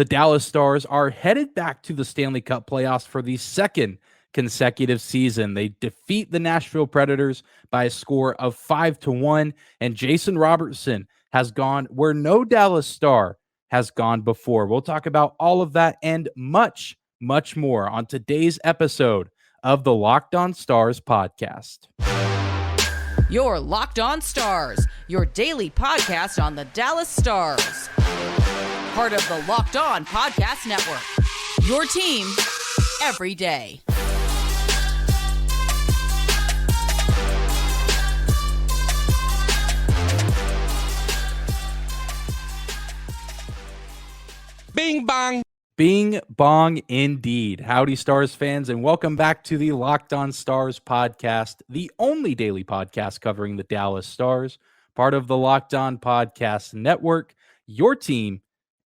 The Dallas Stars are headed back to the Stanley Cup Playoffs for the second consecutive season. They defeat the Nashville Predators by a score of 5-1, and Jason Robertson has gone where no Dallas Star has gone before. We'll talk about all of that and much, much more on today's episode of the Locked On Stars podcast. Your Locked On Stars, your daily podcast on the Dallas Stars. Part of the Locked On Podcast Network, your team every day. Bing bong. Bing bong indeed. Howdy, Stars fans, and welcome back to the Locked On Stars podcast, the only daily podcast covering the Dallas Stars, part of the Locked On Podcast Network, your team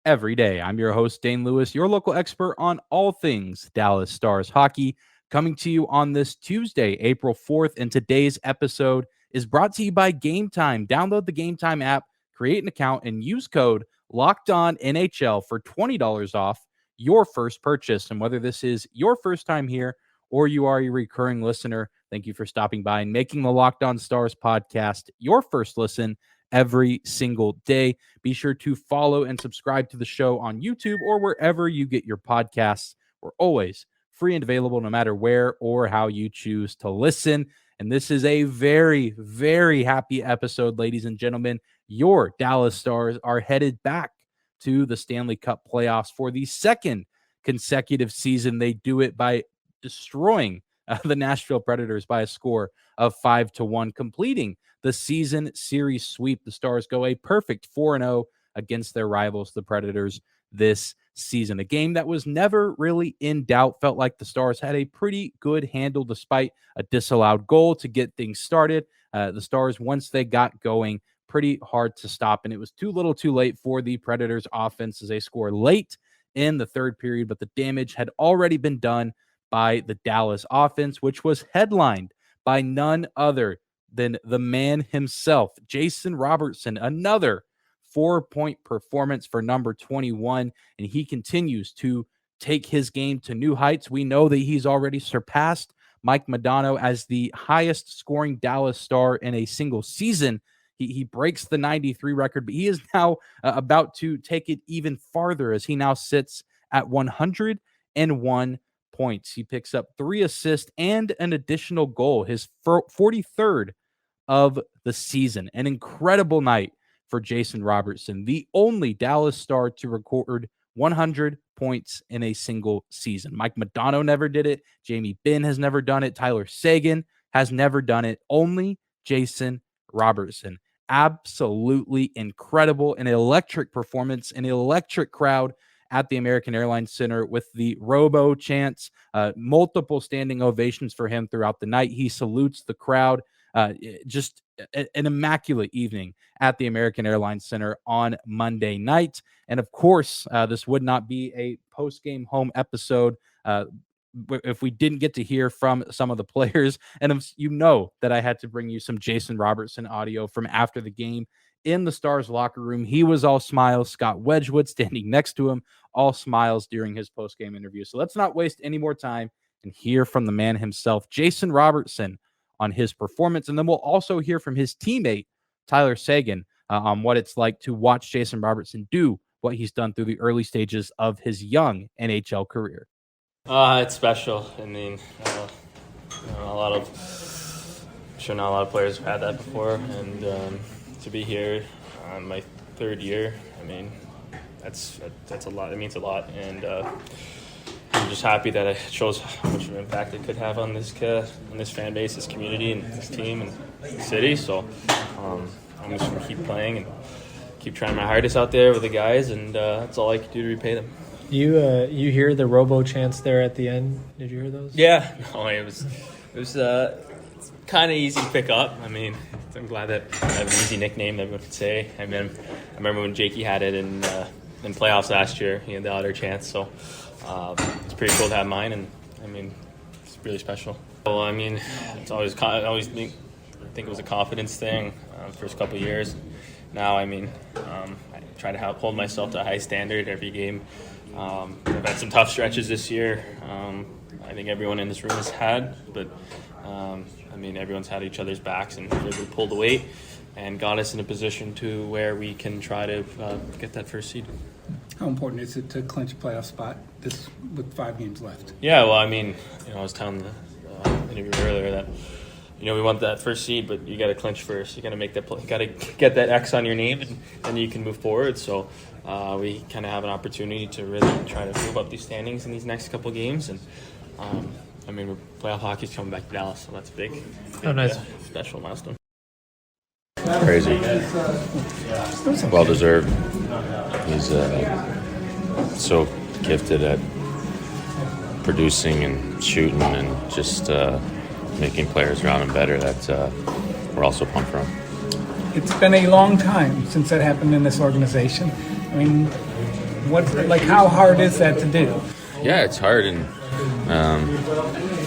every day. I'm your host, Dane Lewis, your local expert on all things Dallas Stars hockey, coming to you on this Tuesday, April 4th, and today's episode is brought to you by Game Time. Download the Game Time app, create an account, and use code LOCKEDONNHL for $20 off your first purchase. And whether this is your first time here or you are a recurring listener, thank you for stopping by and making the Locked On Stars podcast your first listen every single day. Be sure to follow and subscribe to the show on YouTube or wherever you get your podcasts. We're always free and available no matter where or how you choose to listen. And this is a very, very happy episode, ladies and gentlemen. Your Dallas Stars are headed back to the Stanley Cup Playoffs for the second consecutive season. They do it by destroying the Nashville Predators by a score of 5-1, completing the season series sweep. The Stars go a perfect 4-0 against their rivals, the Predators, this season. A game that was never really in doubt. Felt like the Stars had a pretty good handle despite a disallowed goal to get things started. The Stars, once they got going, pretty hard to stop, and it was too little too late for the Predators offense as they score late in the third period, but the damage had already been done by the Dallas offense, which was headlined by none other than the man himself, Jason Robertson. Another 4-point performance for number 21, and he continues to take his game to new heights. We know that he's already surpassed Mike Modano as the highest scoring Dallas Star in a single season. He breaks the 93 record, but he is now about to take it even farther as he now sits at 101 points. He picks up 3 assists and an additional goal, his 43rd of the season. An incredible night for Jason Robertson, the only Dallas Star to record 100 points in a single season. Mike Modano never did it. Jamie Benn has never done it. Tyler Seguin has never done it. Only Jason Robertson. Absolutely incredible. An electric performance, an electric crowd at the American Airlines Center with the Robo chants, multiple standing ovations for him throughout the night. He salutes the crowd. Just an immaculate evening at the American Airlines Center on Monday night. And of course, this would not be a post-game home episode if we didn't get to hear from some of the players. And you know that I had to bring you some Jason Robertson audio from after the game in the Stars locker room. He was all smiles. Scott Wedgewood standing next to him, all smiles during his post-game interview. So let's not waste any more time and hear from the man himself, Jason Robertson, on his performance. And then we'll also hear from his teammate, Tyler Seguin, on what it's like to watch Jason Robertson do what he's done through the early stages of his young NHL career. It's special. I mean, I'm sure not a lot of players have had that before, and to be here on my third year, I mean, that's a lot. It means a lot, and I'm just happy that it shows how much of an impact it could have on this fan base, this community, and this team and the city. So I'm just gonna keep playing and keep trying my hardest out there with the guys, and that's all I can do to repay them. You hear the Robo chants there at the end? Did you hear those? Yeah, no, it was kind of easy to pick up. I mean, I'm glad that I have an easy nickname that everyone could say. I mean, I remember when Jakey had it in playoffs last year. He had the other chance, so it's pretty cool to have mine, and I mean, it's really special. Well, I mean, it's I always think it was a confidence thing first couple of years. Now, I mean, I try to hold myself to a high standard every game. We've had some tough stretches this year. I think everyone in this room has had, but everyone's had each other's backs and really pulled the weight and got us in a position to where we can try to get that first seed. How important is it to clinch a playoff spot with 5 games left? Yeah, well, I was telling the interview earlier that we want that first seed, but you got to clinch first. You got to make that play. You got to get that X on your name, and then you can move forward. So we kind of have an opportunity to really try to move up these standings in these next couple of games, and playoff hockey's coming back to Dallas, so that's big. Oh, nice. Special milestone. Crazy. Well deserved. He's so gifted at producing and shooting and just making players around him better. That we're also pumped for him. It's been a long time since that happened in this organization. How hard is that to do? Yeah, it's hard, and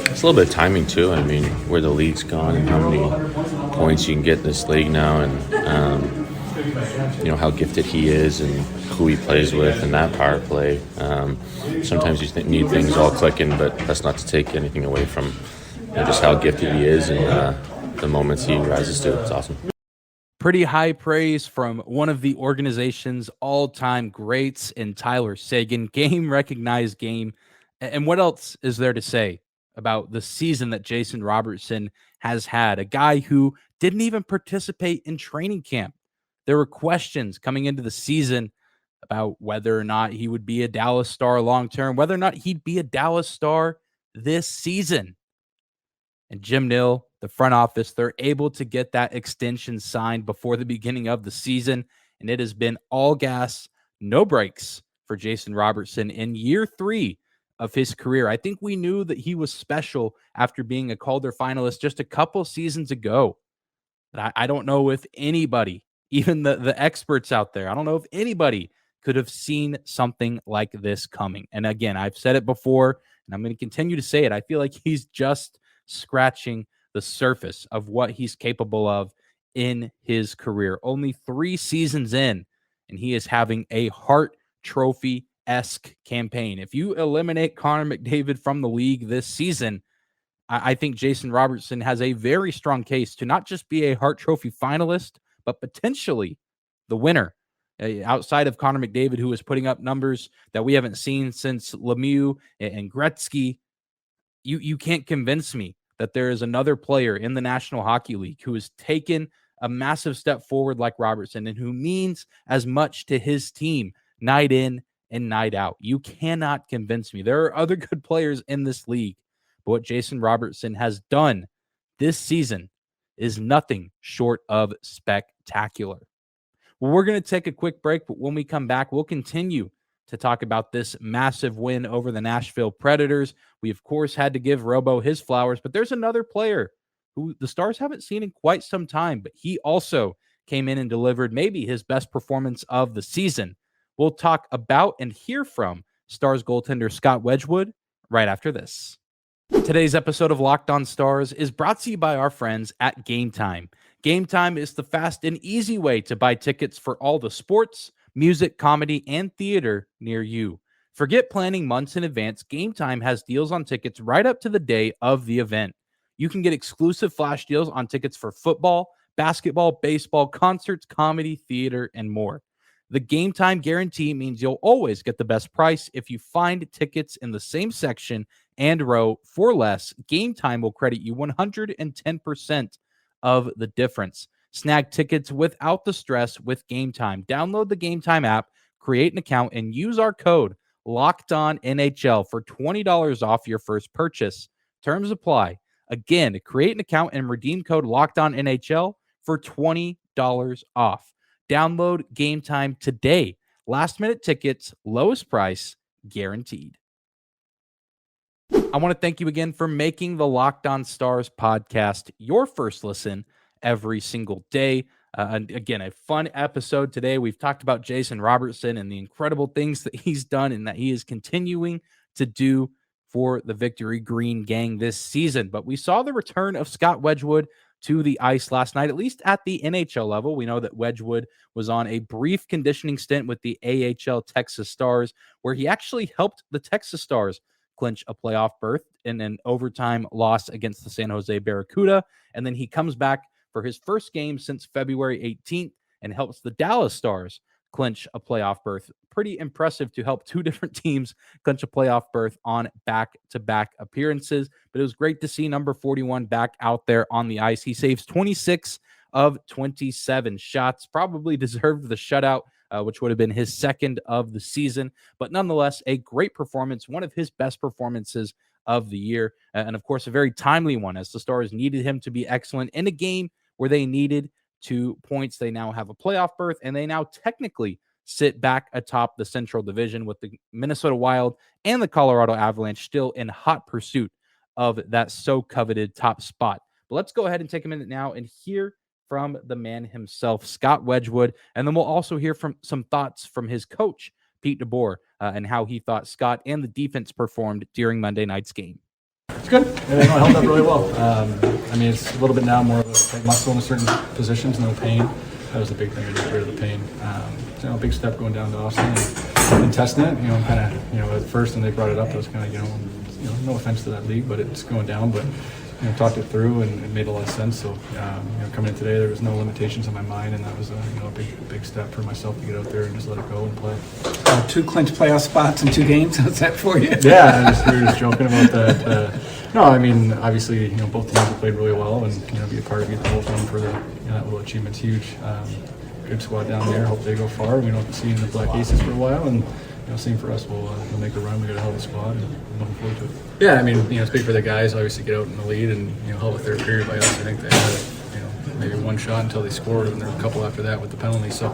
it's a little bit of timing too. Where the league's gone and how many points you can get in this league now, and how gifted he is and who he plays with and that power play. Sometimes you need things all clicking, but that's not to take anything away from just how gifted he is and the moments he rises to. It's awesome. Pretty high praise from one of the organization's all-time greats in Tyler Seguin. Game recognized game. And what else is there to say about the season that Jason Robertson has had? A guy who didn't even participate in training camp. There were questions coming into the season about whether or not he would be a Dallas Star long-term, whether or not he'd be a Dallas Star this season. And Jim Nill, the front office, they're able to get that extension signed before the beginning of the season. And it has been all gas, no brakes for Jason Robertson in year 3 of his career. I think we knew that he was special after being a Calder finalist just a couple seasons ago. But I don't know if anybody, even the experts out there, I don't know if anybody could have seen something like this coming. And again, I've said it before, and I'm going to continue to say it. I feel like he's just scratching the surface of what he's capable of in his career. Only 3 seasons in, and he is having a Hart Trophy-esque campaign. If you eliminate Connor McDavid from the league this season, I think Jason Robertson has a very strong case to not just be a Hart Trophy finalist, but potentially the winner. Outside of Connor McDavid, who is putting up numbers that we haven't seen since Lemieux and Gretzky, you can't convince me that there is another player in the National Hockey League who has taken a massive step forward like Robertson and who means as much to his team night in and night out. You cannot convince me. There are other good players in this league, but what Jason Robertson has done this season is nothing short of spectacular. Well, we're going to take a quick break, but when we come back, we'll continue to talk about this massive win over the Nashville Predators. We, of course, had to give Robo his flowers, but there's another player who the Stars haven't seen in quite some time, but he also came in and delivered maybe his best performance of the season. We'll talk about and hear from Stars goaltender Scott Wedgewood right after this. Today's episode of Locked On Stars is brought to you by our friends at Game Time. Game Time is the fast and easy way to buy tickets for all the sports, music, comedy, and theater near you. Forget planning months in advance. Game Time has deals on tickets right up to the day of the event. You can get exclusive flash deals on tickets for football, basketball, baseball, concerts, comedy, theater, and more. The Game Time guarantee means you'll always get the best price. If you find tickets in the same section and row for less, Game Time will credit you 110% of the difference. Snag tickets without the stress with Game Time. Download the Game Time app, create an account, and use our code LOCKEDONNHL for $20 off your first purchase. Terms apply. Again, create an account and redeem code LOCKEDONNHL for $20 off. Download Game Time today. Last minute tickets, lowest price, guaranteed. I want to thank you again for making the Locked On Stars podcast your first listen every single day. And again, a fun episode today. We've talked about Jason Robertson and the incredible things that he's done and that he is continuing to do for the Victory Green Gang this season. But we saw the return of Scott Wedgewood to the ice last night, at least at the NHL level. We know that Wedgewood was on a brief conditioning stint with the AHL Texas Stars, where he actually helped the Texas Stars clinch a playoff berth in an overtime loss against the San Jose Barracuda. And then he comes back for his first game since February 18th and helps the Dallas Stars clinch a playoff berth. Pretty impressive to help two different teams clinch a playoff berth on back-to-back appearances. But it was great to see number 41 back out there on the ice. He saves 26 of 27 shots, probably deserved the shutout, which would have been his second of the season. But nonetheless, a great performance, one of his best performances of the year. And of course, a very timely one, as the Stars needed him to be excellent in a game where they needed 2 points. They now have a playoff berth, and they now technically sit back atop the Central Division, with the Minnesota Wild and the Colorado Avalanche still in hot pursuit of that so coveted top spot. But let's go ahead and take a minute now and hear from the man himself, Scott Wedgewood, and then we'll also hear from some thoughts from his coach, Pete DeBoer, and how he thought Scott and the defense performed during Monday night's game. It's good. It held up really well. It's a little bit now more of a muscle in certain positions, no pain. That was the big thing, to get rid of the pain. A big step going down to Austin and testing it. At first when they brought it up, it was kind of, no offense to that league, but it's going down. But talked it through, and it made a lot of sense. So, coming in today, there was no limitations on my mind, and that was a big step for myself to get out there and just let it go and play. 2 clinch playoff spots in 2 games. How's that for you? Yeah, we were just joking about that. No, obviously, both teams have played really well, and be a part of it, the whole thing for that little achievement's huge. Good squad down there. Hope they go far. We don't see in the Black Aces for a while, and same for us. We'll make a run. We got a hell of a squad, and I'm looking forward to it. Yeah, it's big for the guys. Obviously, get out in the lead, and hell of a third period by us. I think they had maybe one shot until they scored, and there were a couple after that with the penalty. So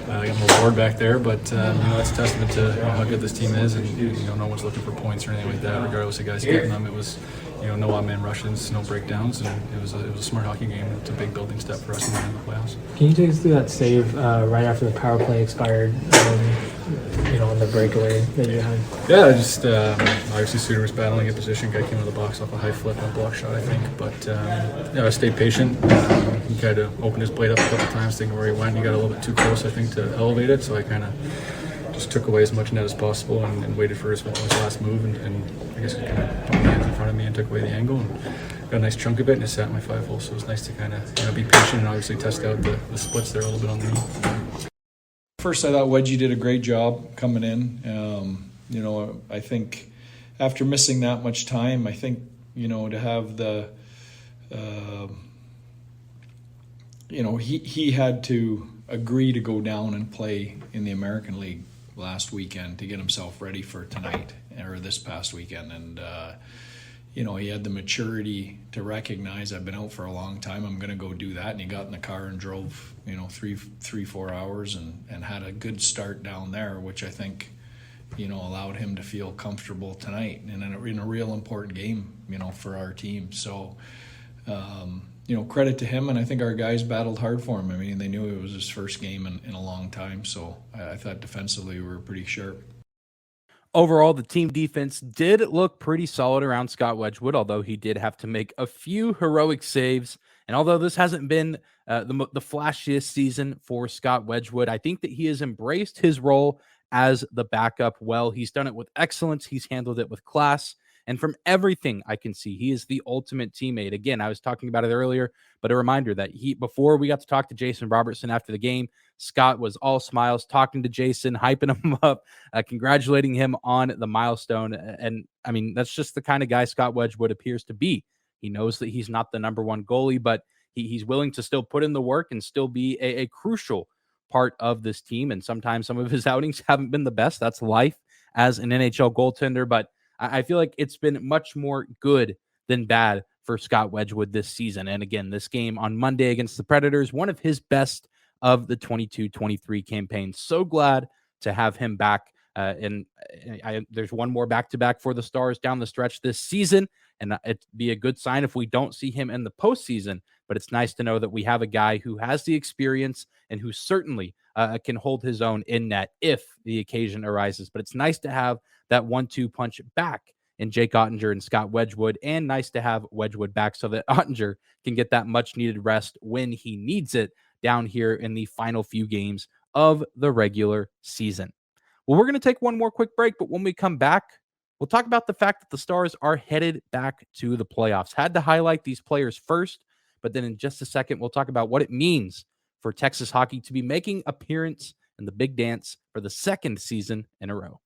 I got a little bored back there, but that's a testament to how good this team is, and no one's looking for points or anything like that. Regardless of guys getting them, it was no odd man rushes, no breakdowns, and it was a smart hockey game. It's a big building step for us in the playoffs. Can you take us through that save right after the power play expired? On the breakaway that you had. Yeah, just obviously Suter was battling a position. Guy came out of the box off a high flip and a block shot, I think. But I stayed patient. He kind of opened his blade up a couple times, thinking where he went. He got a little bit too close, I think, to elevate it. So I kind of just took away as much net as possible and waited for his last move. And I guess he kind of put my hands in front of me and took away the angle and got a nice chunk of it, and it sat in my 5-hole. So it was nice to kind of be patient and obviously test out the splits there a little bit on the knee. First, I thought Wedgie did a great job coming in. I think after missing that much time, I think, to have the, he had to agree to go down and play in the American League last weekend to get himself ready for tonight or this past weekend. And, he had the maturity to recognize I've been out for a long time. I'm going to go do that. And he got in the car and drove, 3-4 hours and had a good start down there, which I think, allowed him to feel comfortable tonight and in a real important game, for our team. So, credit to him. And I think our guys battled hard for him. I mean, they knew it was his first game in a long time. So I thought defensively we were pretty sharp. Overall, the team defense did look pretty solid around Scott Wedgewood, although he did have to make a few heroic saves. And although this hasn't been the flashiest season for Scott Wedgewood, I think that he has embraced his role as the backup well. He's done it with excellence. He's handled it with class. And from everything I can see, he is the ultimate teammate. Again, I was talking about it earlier, but a reminder that before we got to talk to Jason Robertson after the game, Scott was all smiles, talking to Jason, hyping him up, congratulating him on the milestone. And I mean, that's just the kind of guy Scott Wedgewood appears to be. He knows that he's not the number one goalie, but he's willing to still put in the work and still be a crucial part of this team. And sometimes some of his outings haven't been the best. That's life as an NHL goaltender, but I feel like it's been much more good than bad for Scott Wedgewood this season. And again, this game on Monday against the Predators, one of his best of the 22-23 campaign. So glad to have him back. There's one more back-to-back for the Stars down the stretch this season, and it'd be a good sign if we don't see him in the postseason. But it's nice to know that we have a guy who has the experience and who certainly can hold his own in net if the occasion arises. But it's nice to have that 1-2 punch back in Jake Ottinger and Scott Wedgewood, and nice to have Wedgewood back so that Ottinger can get that much needed rest when he needs it down here in the final few games of the regular season. Well, we're going to take one more quick break, but when we come back, we'll talk about the fact that the Stars are headed back to the playoffs. Had to highlight these players first, but then in just a second, we'll talk about what it means for Texas hockey to be making appearance in the big dance for the second season in a row.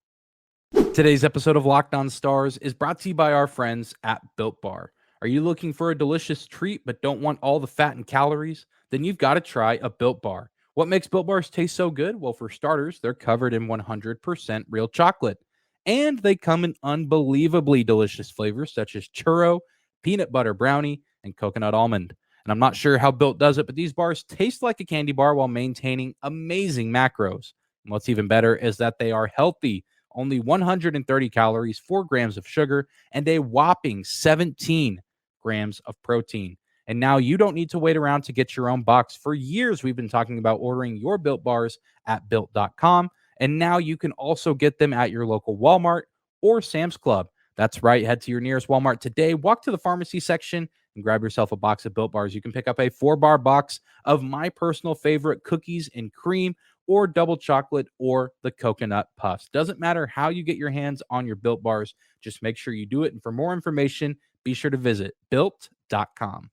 Today's episode of Locked On Stars is brought to you by our friends at Built Bar. Are you looking for a delicious treat but don't want all the fat and calories? Then you've got to try a Built Bar. What makes Built Bars taste so good? Well, for starters, they're covered in 100% real chocolate. And they come in unbelievably delicious flavors such as churro, peanut butter brownie, and coconut almond. And I'm not sure how Built does it, but these bars taste like a candy bar while maintaining amazing macros. And what's even better is that they are healthy. Only 130 calories, 4 grams of sugar, and a whopping 17 grams of protein. And now you don't need to wait around to get your own box. For years, we've been talking about ordering your Built Bars at Built.com. And now you can also get them at your local Walmart or Sam's Club. That's right. Head to your nearest Walmart today. Walk to the pharmacy section and grab yourself a box of Built Bars. You can pick up a 4-bar box of my personal favorite cookies and cream, or double chocolate, or the coconut puffs. Doesn't matter how you get your hands on your Built Bars. Just make sure you do it. And for more information, be sure to visit Built.com.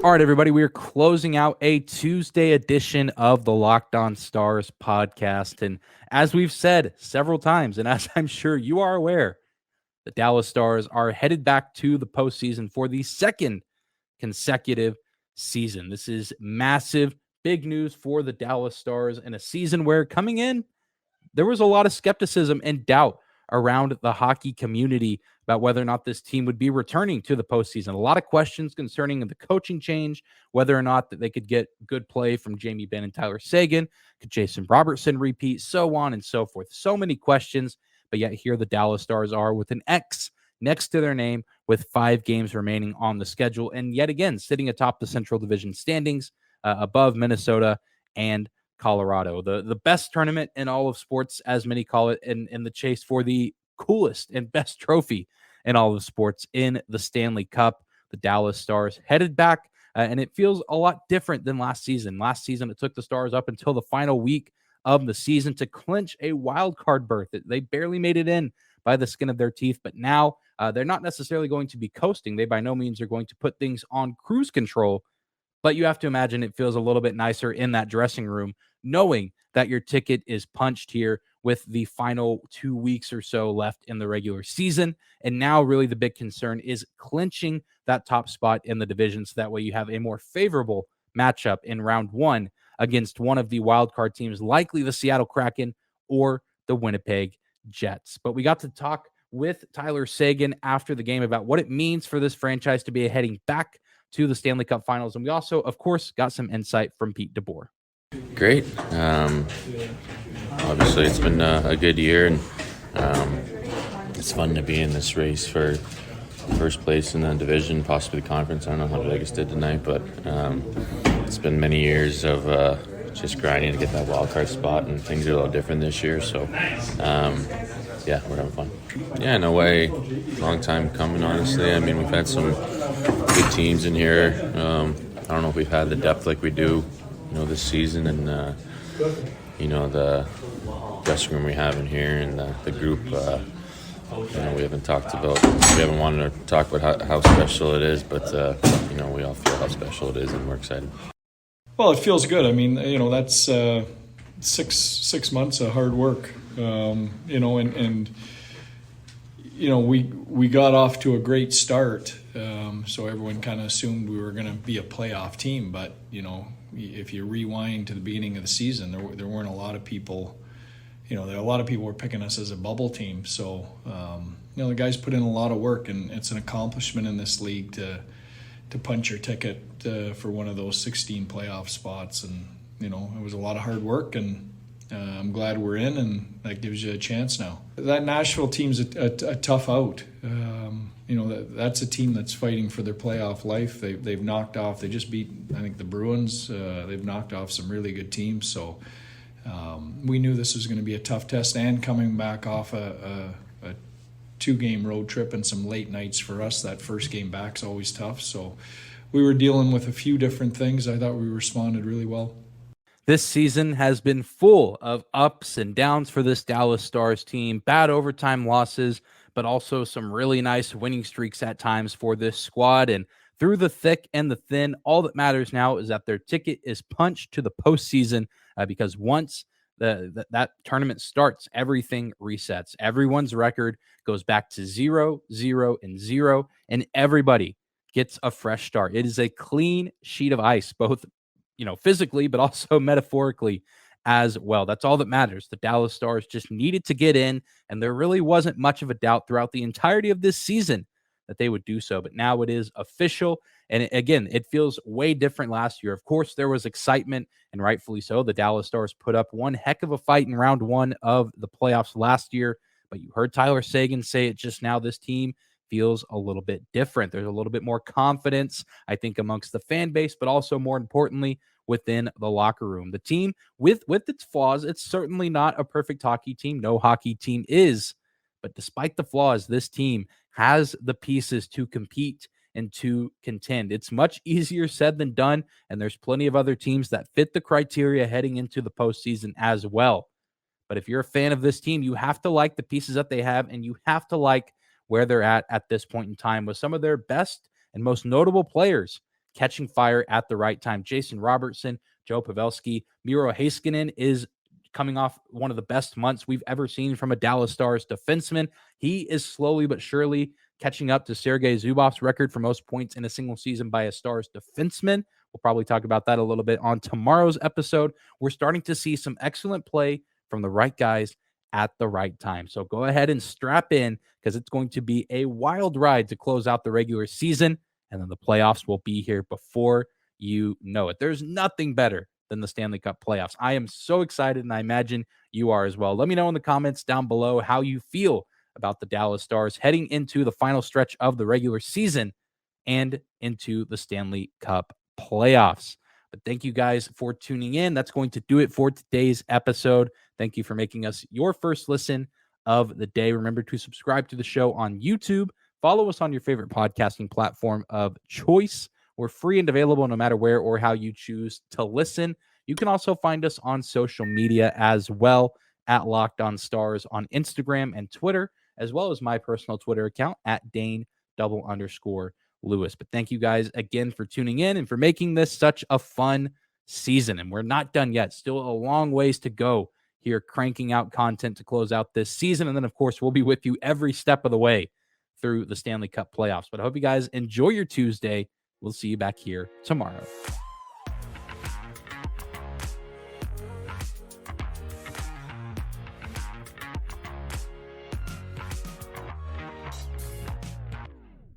All right, everybody, we are closing out a Tuesday edition of the Locked On Stars podcast. And as we've said several times, and as I'm sure you are aware, the Dallas Stars are headed back to the postseason for the second consecutive season. This is massive, big news for the Dallas Stars in a season where, coming in, there was a lot of skepticism and doubt around the hockey community about whether or not this team would be returning to the postseason. A lot of questions concerning the coaching change, whether or not that they could get good play from Jamie Benn and Tyler Seguin, could Jason Robertson repeat, so on and so forth. So many questions, but yet here the Dallas Stars are with an X next to their name with 5 games remaining on the schedule, and yet again sitting atop the Central Division standings, above Minnesota and Colorado. The best tournament in all of sports, as many call it, in the chase for the coolest and best trophy in all of sports, in the Stanley Cup. The Dallas Stars headed back, and it feels a lot different than last season. Last season, it took the Stars up until the final week of the season to clinch a wild card berth. They barely made it in by the skin of their teeth, but now they're not necessarily going to be coasting. They by no means are going to put things on cruise control. But you have to imagine it feels a little bit nicer in that dressing room, knowing that your ticket is punched here with the final 2 weeks or so left in the regular season. And now really the big concern is clinching that top spot in the division, so that way you have a more favorable matchup in round 1 against one of the wildcard teams, likely the Seattle Kraken or the Winnipeg Jets. But we got to talk with Tyler Seguin after the game about what it means for this franchise to be heading back to the Stanley Cup Finals. And we also, of course, got some insight from Pete DeBoer. Great. Obviously, it's been a good year, and it's fun to be in this race for first place in the division, possibly the conference. I don't know how Vegas did tonight, but it's been many years of just grinding to get that wild card spot, and things are a little different this year. So, yeah, we're having fun. Yeah, in a way, long time coming, honestly. I mean, we've had some good teams in here. I don't know if we've had the depth like we do, this season, and the dressing room we have in here, and the group. We haven't wanted to talk about how special it is, but we all feel how special it is, and we're excited. Well, it feels good. I mean, that's 6 months of hard work, we got off to a great start, so everyone kind of assumed we were going to be a playoff team. But if you rewind to the beginning of the season, there weren't a lot of people. A lot of people were picking us as a bubble team. So the guys put in a lot of work, and it's an accomplishment in this league to punch your ticket for one of those 16 playoff spots. And it was a lot of hard work, and I'm glad we're in, and that gives you a chance now. That Nashville team's a tough out. That's a team that's fighting for their playoff life. They've knocked off. They just beat, I think, the Bruins. They've knocked off some really good teams. So we knew this was going to be a tough test, and coming back off a 2-game road trip and some late nights for us. That first game back's always tough. So we were dealing with a few different things. I thought we responded really well. This season has been full of ups and downs for this Dallas Stars team. Bad overtime losses, but also some really nice winning streaks at times for this squad. And through the thick and the thin, all that matters now is that their ticket is punched to the postseason, because once that tournament starts, everything resets. Everyone's record goes back to 0-0-0, and everybody gets a fresh start. It is a clean sheet of ice, both physically, but also metaphorically as well. That's all that matters. The Dallas Stars just needed to get in, and there really wasn't much of a doubt throughout the entirety of this season that they would do so. But now it is official. And again, it feels way different last year. Of course, there was excitement, and rightfully so. The Dallas Stars put up one heck of a fight in round one of the playoffs last year. But you heard Tyler Seguin say it just now. This team feels a little bit different. There's a little bit more confidence, I think, amongst the fan base, but also more importantly, within the locker room. The team, with its flaws, it's certainly not a perfect hockey team. No hockey team is. But despite the flaws, this team has the pieces to compete and to contend. It's much easier said than done, and there's plenty of other teams that fit the criteria heading into the postseason as well. But if you're a fan of this team, you have to like the pieces that they have, and you have to like where they're at this point in time, with some of their best and most notable players catching fire at the right time. Jason Robertson, Joe Pavelski, Miro Heiskanen is coming off one of the best months we've ever seen from a Dallas Stars defenseman. He is slowly but surely catching up to Sergei Zubov's record for most points in a single season by a Stars defenseman. We'll probably talk about that a little bit on tomorrow's episode. We're starting to see some excellent play from the right guys at the right time. So go ahead and strap in, because it's going to be a wild ride to close out the regular season, and then the playoffs will be here before you know it. There's nothing better than the Stanley Cup playoffs. I am so excited, and I imagine you are as well. Let me know in the comments down below how you feel about the Dallas Stars heading into the final stretch of the regular season and into the Stanley Cup playoffs. But thank you guys for tuning in. That's going to do it for today's episode. Thank you for making us your first listen of the day. Remember to subscribe to the show on YouTube. Follow us on your favorite podcasting platform of choice. We're free and available no matter where or how you choose to listen. You can also find us on social media as well, at Locked On Stars on Instagram and Twitter, as well as my personal Twitter account at Dane_Lewis. But thank you guys again for tuning in and for making this such a fun season. And we're not done yet. Still a long ways to go here, cranking out content to close out this season. And then, of course, we'll be with you every step of the way through the Stanley Cup playoffs. But I hope you guys enjoy your Tuesday. We'll see you back here tomorrow.